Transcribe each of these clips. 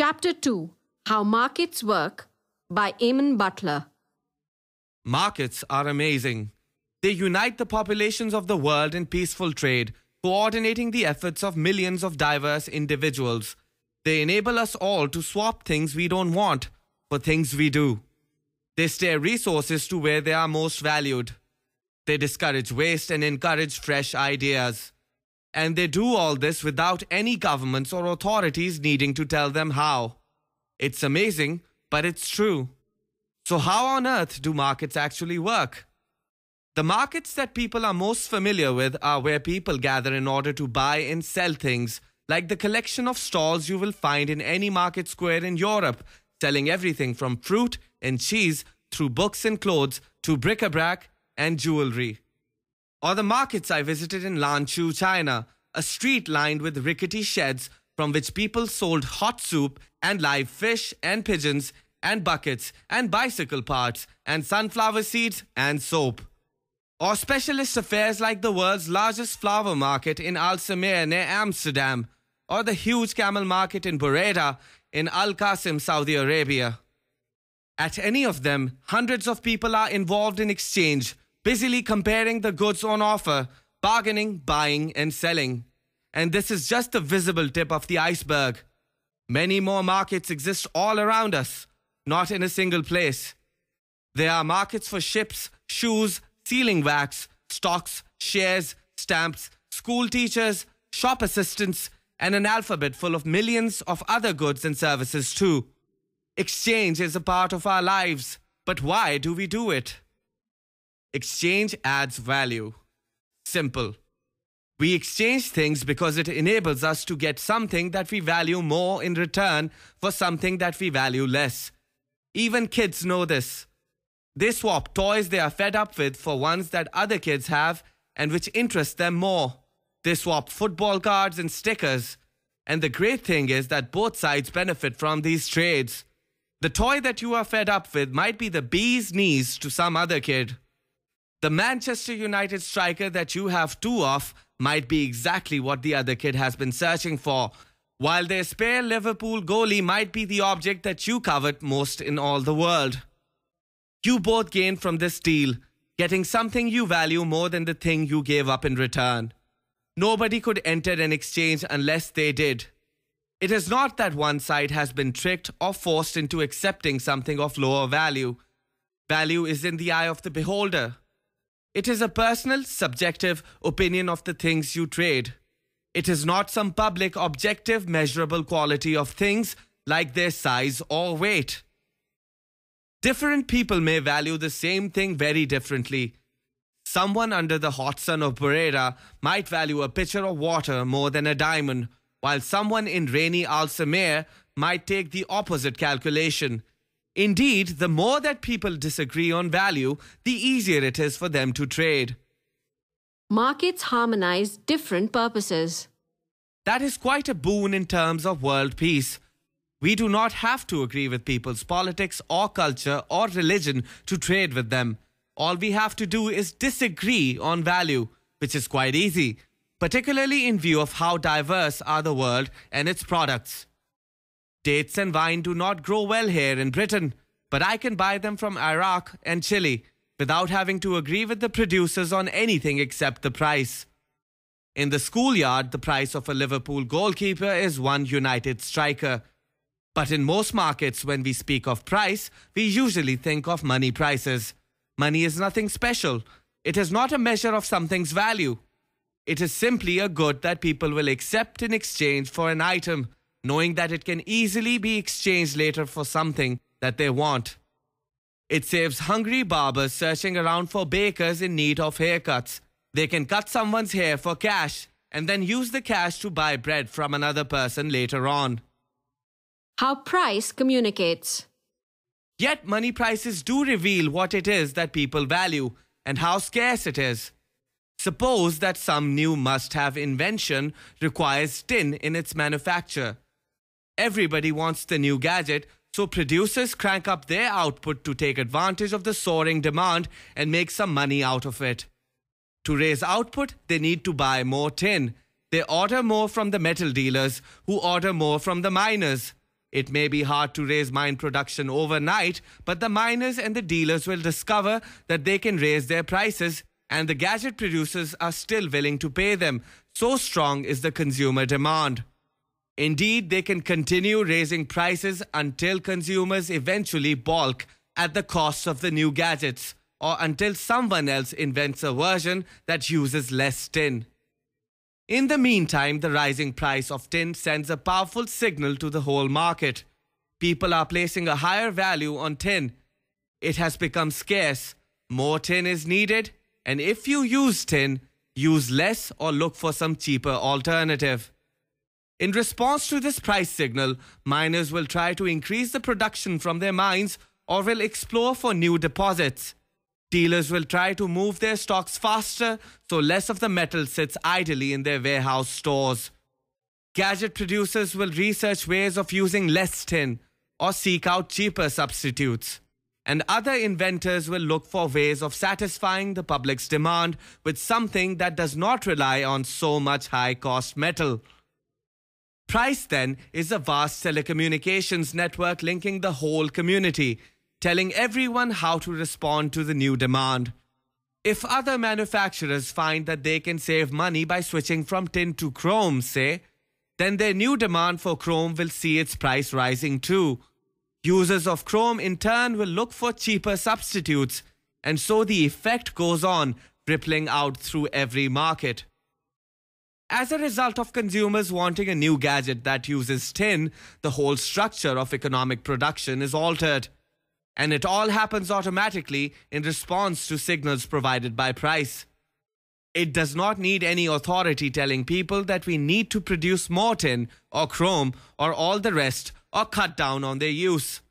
Chapter 2, How Markets Work by Eamonn Butler. Markets are amazing. They unite the populations of the world in peaceful trade, coordinating the efforts of millions of diverse individuals. They enable us all to swap things we don't want for things we do. They steer resources to where they are most valued. They discourage waste and encourage fresh ideas. And they do all this without any governments or authorities needing to tell them how. It's amazing, but it's true. So how on earth do markets actually work? The markets that people are most familiar with are where people gather in order to buy and sell things, like the collection of stalls you will find in any market square in Europe, selling everything from fruit and cheese through books and clothes to bric-a-brac and jewelry. Or the markets I visited in Lanzhou, China, a street lined with rickety sheds from which people sold hot soup and live fish and pigeons and buckets and bicycle parts and sunflower seeds and soap. Or specialist affairs like the world's largest flower market in Alsmeer near Amsterdam, or the huge camel market in Buraydah in Al Qasim, Saudi Arabia. At any of them, hundreds of people are involved in exchange, busily comparing the goods on offer, bargaining, buying and selling. And this is just the visible tip of the iceberg. Many more markets exist all around us, not in a single place. There are markets for ships, shoes, sealing wax, stocks, shares, stamps, school teachers, shop assistants, and an alphabet full of millions of other goods and services too. Exchange is a part of our lives, but why do we do it? Exchange adds value. Simple. We exchange things because it enables us to get something that we value more in return for something that we value less. Even kids know this. They swap toys they are fed up with for ones that other kids have and which interest them more. They swap football cards and stickers. And the great thing is that both sides benefit from these trades. The toy that you are fed up with might be the bee's knees to some other kid. The Manchester United striker that you have two of might be exactly what the other kid has been searching for, while their spare Liverpool goalie might be the object that you covet most in all the world. You both gain from this deal, getting something you value more than the thing you gave up in return. Nobody could enter an exchange unless they did. It is not that one side has been tricked or forced into accepting something of lower value. Value is in the eye of the beholder. It is a personal, subjective opinion of the things you trade. It is not some public, objective, measurable quality of things like their size or weight. Different people may value the same thing very differently. Someone under the hot sun of Buraydah might value a pitcher of water more than a diamond, while someone in rainy Alsmeer might take the opposite calculation. Indeed, the more that people disagree on value, the easier it is for them to trade. Markets harmonize different purposes. That is quite a boon in terms of world peace. We do not have to agree with people's politics or culture or religion to trade with them. All we have to do is disagree on value, which is quite easy, particularly in view of how diverse are the world and its products. Dates and wine do not grow well here in Britain, but I can buy them from Iraq and Chile without having to agree with the producers on anything except the price. In the schoolyard, the price of a Liverpool goalkeeper is one United striker. But in most markets, when we speak of price, we usually think of money prices. Money is nothing special. It is not a measure of something's value. It is simply a good that people will accept in exchange for an item, knowing that it can easily be exchanged later for something that they want. It saves hungry barbers searching around for bakers in need of haircuts. They can cut someone's hair for cash and then use the cash to buy bread from another person later on. How price communicates. Yet money prices do reveal what it is that people value and how scarce it is. Suppose that some new must-have invention requires tin in its manufacture. Everybody wants the new gadget, so producers crank up their output to take advantage of the soaring demand and make some money out of it. To raise output, they need to buy more tin. They order more from the metal dealers, who order more from the miners. It may be hard to raise mine production overnight, but the miners and the dealers will discover that they can raise their prices, and the gadget producers are still willing to pay them. So strong is the consumer demand. Indeed, they can continue raising prices until consumers eventually balk at the cost of the new gadgets, or until someone else invents a version that uses less tin. In the meantime, the rising price of tin sends a powerful signal to the whole market. People are placing a higher value on tin. It has become scarce. More tin is needed, and if you use tin, use less or look for some cheaper alternative. In response to this price signal, miners will try to increase the production from their mines or will explore for new deposits. Dealers will try to move their stocks faster so less of the metal sits idly in their warehouse stores. Gadget producers will research ways of using less tin or seek out cheaper substitutes. And other inventors will look for ways of satisfying the public's demand with something that does not rely on so much high-cost metal. Price, then, is a vast telecommunications network linking the whole community, telling everyone how to respond to the new demand. If other manufacturers find that they can save money by switching from tin to chrome, say, then their new demand for chrome will see its price rising too. Users of chrome in turn will look for cheaper substitutes, and so the effect goes on, rippling out through every market. As a result of consumers wanting a new gadget that uses tin, the whole structure of economic production is altered. And it all happens automatically in response to signals provided by price. It does not need any authority telling people that we need to produce more tin or chrome or all the rest or cut down on their use.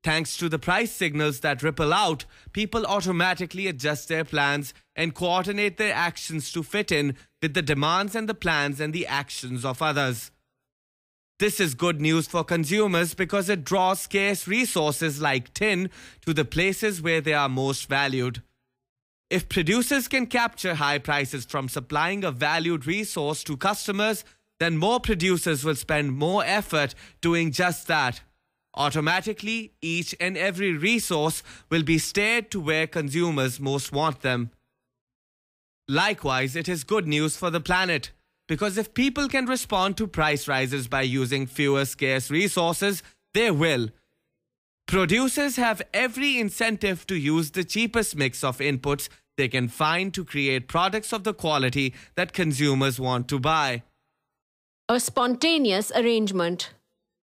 Thanks to the price signals that ripple out, people automatically adjust their plans and coordinate their actions to fit in with the demands and the plans and the actions of others. This is good news for consumers because it draws scarce resources like tin to the places where they are most valued. If producers can capture high prices from supplying a valued resource to customers, then more producers will spend more effort doing just that. Automatically, each and every resource will be steered to where consumers most want them. Likewise, it is good news for the planet, because if people can respond to price rises by using fewer scarce resources, they will. Producers have every incentive to use the cheapest mix of inputs they can find to create products of the quality that consumers want to buy. A spontaneous arrangement.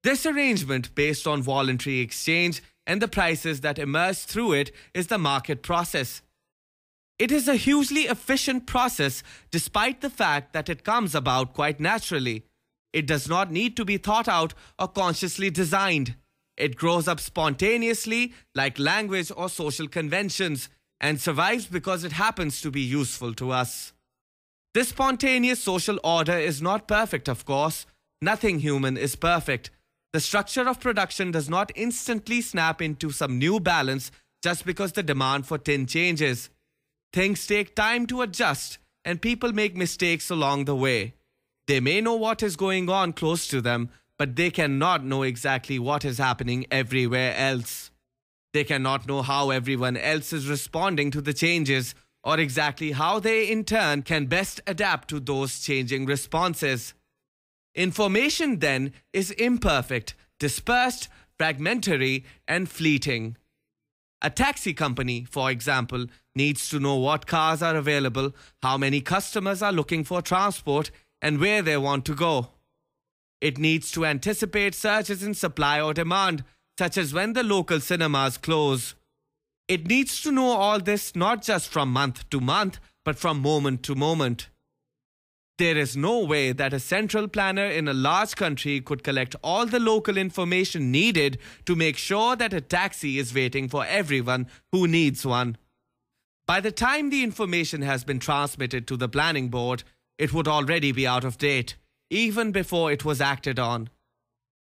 This arrangement, based on voluntary exchange and the prices that emerge through it, is the market process. It is a hugely efficient process despite the fact that it comes about quite naturally. It does not need to be thought out or consciously designed. It grows up spontaneously like language or social conventions and survives because it happens to be useful to us. This spontaneous social order is not perfect, of course. Nothing human is perfect. The structure of production does not instantly snap into some new balance just because the demand for tin changes. Things take time to adjust, and people make mistakes along the way. They may know what is going on close to them, but they cannot know exactly what is happening everywhere else. They cannot know how everyone else is responding to the changes, or exactly how they in turn can best adapt to those changing responses. Information then is imperfect, dispersed, fragmentary, and fleeting. A taxi company, for example, needs to know what cars are available, how many customers are looking for transport, and where they want to go. It needs to anticipate surges in supply or demand, such as when the local cinemas close. It needs to know all this not just from month to month, but from moment to moment. There is no way that a central planner in a large country could collect all the local information needed to make sure that a taxi is waiting for everyone who needs one. By the time the information has been transmitted to the planning board, it would already be out of date, even before it was acted on.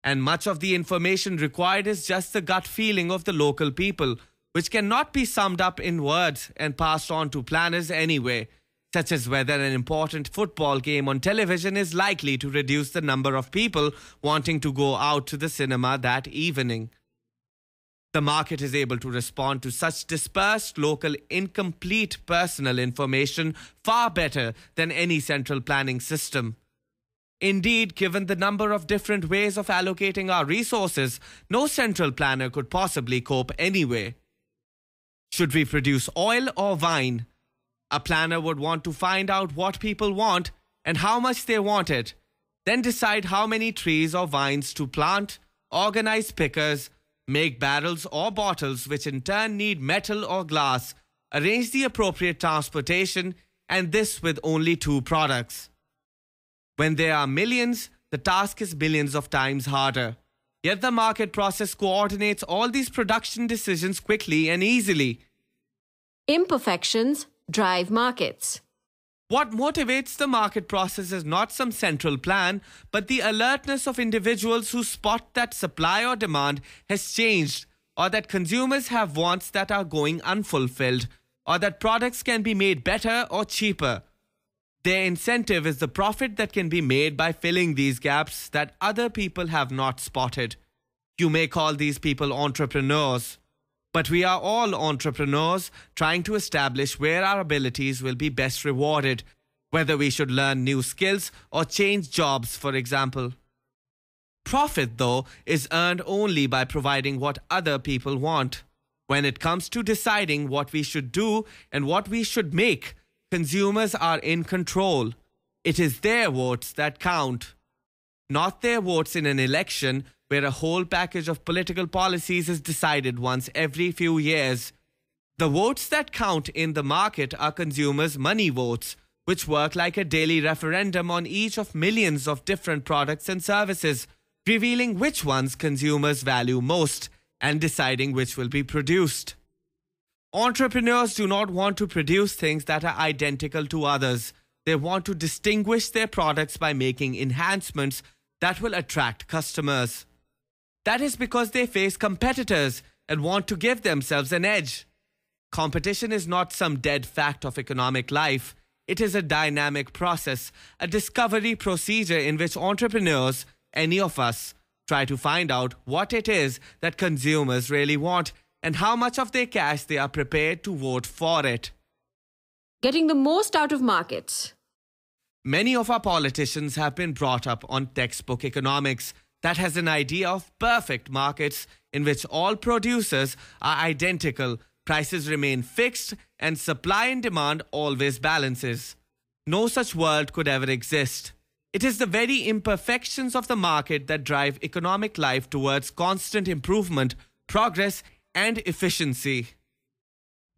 And much of the information required is just the gut feeling of the local people, which cannot be summed up in words and passed on to planners anyway, such as whether an important football game on television is likely to reduce the number of people wanting to go out to the cinema that evening. The market is able to respond to such dispersed, local, incomplete personal information far better than any central planning system. Indeed, given the number of different ways of allocating our resources, no central planner could possibly cope anyway. Should we produce oil or wine? A planner would want to find out what people want and how much they want it, then decide how many trees or vines to plant, organize pickers, make barrels or bottles which in turn need metal or glass, arrange the appropriate transportation, and this with only 2 products. When there are millions, the task is millions of times harder. Yet the market process coordinates all these production decisions quickly and easily. Imperfections drive markets. What motivates the market process is not some central plan, but the alertness of individuals who spot that supply or demand has changed, or that consumers have wants that are going unfulfilled, or that products can be made better or cheaper. Their incentive is the profit that can be made by filling these gaps that other people have not spotted. You may call these people entrepreneurs. But we are all entrepreneurs trying to establish where our abilities will be best rewarded, whether we should learn new skills or change jobs, for example. Profit, though, is earned only by providing what other people want. When it comes to deciding what we should do and what we should make, consumers are in control. It is their votes that count, not their votes in an election where a whole package of political policies is decided once every few years. The votes that count in the market are consumers' money votes, which work like a daily referendum on each of millions of different products and services, revealing which ones consumers value most and deciding which will be produced. Entrepreneurs do not want to produce things that are identical to others. They want to distinguish their products by making enhancements that will attract customers. That is because they face competitors and want to give themselves an edge. Competition is not some dead fact of economic life. It is a dynamic process, a discovery procedure in which entrepreneurs, any of us, try to find out what it is that consumers really want and how much of their cash they are prepared to vote for it. Getting the most out of markets. Many of our politicians have been brought up on textbook economics that has an idea of perfect markets in which all producers are identical, prices remain fixed, and supply and demand always balances. No such world could ever exist. It is the very imperfections of the market that drive economic life towards constant improvement, progress, and efficiency.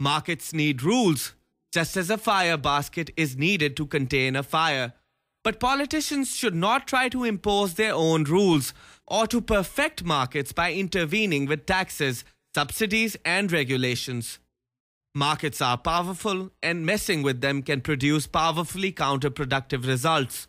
Markets need rules, just as a fire basket is needed to contain a fire. But politicians should not try to impose their own rules or to perfect markets by intervening with taxes, subsidies, and regulations. Markets are powerful, and messing with them can produce powerfully counterproductive results.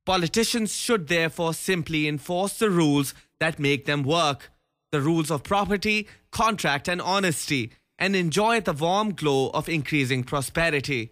Politicians should therefore simply enforce the rules that make them work, the rules of property, contract, and honesty, and enjoy the warm glow of increasing prosperity.